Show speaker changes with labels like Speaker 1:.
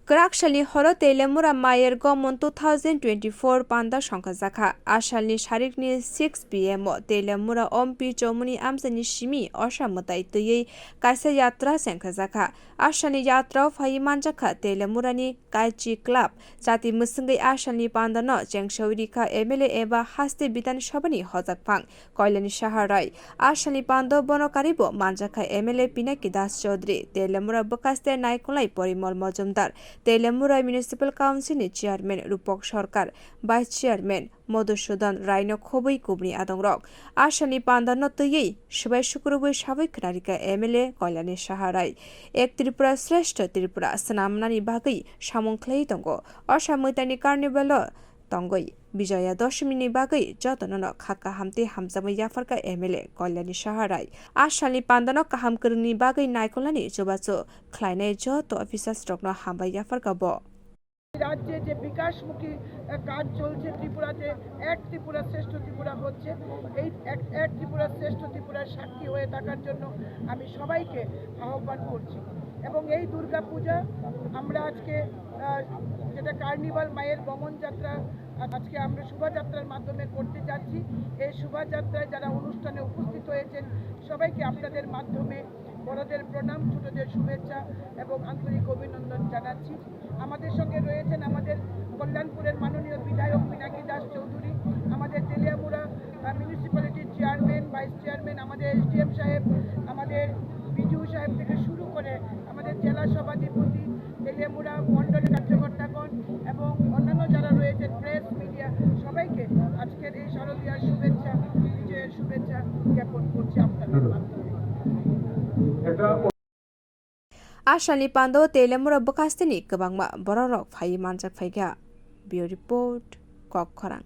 Speaker 1: Krakshali holo Telemura Mayer Gomon 2024 Panda Shankazaka Ashalni Sharikni 6 PM Telemura Ompi Chomuni Amsani Shimi Osha Mutai Tuye Kaisa Yatra Shankazaka Ashani Yatra Fayimanjaka Telemurani Kaichi Club Sati Musungai Ashani Pandano Jengshaurika MLA Eba Haste Bitan Shabani Hozakpang Koilani Shaharai Ashani Pando Bono Karibo Manjaka MLA Pinaki Das Chaudhry Telemura Bokaste Naikolai Porimol Mojumdar Telemura Municipal Council ni Chairman Rupok Sarkar, Vice Chairman Madhusudan Raino Khobui Kubni Adongrok, Ashani Pandano Tuyei, Shbai Shukurubu Shavik Rarika MLA Koilani Shaharai, Ek Tripura Sreshta Tripura Sanamnani Bagai, Shamon Clay Tongo, Oshamutani Carnival Tongoi, Bijaya Doshimini Bagai, Jotono Haka Hamte Hamzama Yafarka MLA Koilani Shaharai, Ashali Pandano Kahamkurni Bagai Naikolani Jobaso, Kleine Joto Officers Dogno Hamba Yafarka Bo.
Speaker 2: রাজ্যে যে বিকাশমুখী কাজ চলছে ত্রিপুরাতে এক ত্রিপুরা শ্রেষ্ঠ ত্রিপুরা হচ্ছে এই এক ত্রিপুরা শ্রেষ্ঠ ত্রিপুরার সাক্ষী হয়ে থাকার জন্য আমি সবাইকে আহ্বান করছি এবং এই দুর্গাপূজা আমরা আজকে যেটা কার্নিভাল মায়ের গমন যাত্রা আজকে আমরা শোভাযাত্রার মাধ্যমে করতে যাচ্ছি এই শোভাযাত্রায় যারা অনুষ্ঠানে উপস্থিত হয়েছেন সবাইকে আপনাদের মাধ্যমে বড়দের প্রণাম ছোটদের শুভেচ্ছা এবং আন্তরিক অভিনন্দন জানাচ্ছি আমাদের সঙ্গে রয়েছেন আমাদের কল্যাণপুরের মাননীয় বিধায়ক পিনাকি দাস চৌধুরী আমাদের তেলিয়ামুড়া মিউনিসিপ্যালিটির চেয়ারম্যান ভাইস চেয়ারম্যান আমাদের এসডিএম সাহেব আমাদের বিজু সাহেব থেকে শুরু করে আমাদের জেলা সভাধিপতি তেলিয়ামুড়া মণ্ডলের কার্যকর্তাগণ এবং অন্যান্য যারা রয়েছেন প্রেস মিডিয়া সবাইকে আজকের এই শারদীয়ার শুভেচ্ছা বিজয়ের শুভেচ্ছা জ্ঞাপন করছি আপনাদের মাধ্যমে
Speaker 1: Ashani Pando Telemura Bokastini Kabangma Borok Fayi Manjak Faiga Bio Report Kok Korang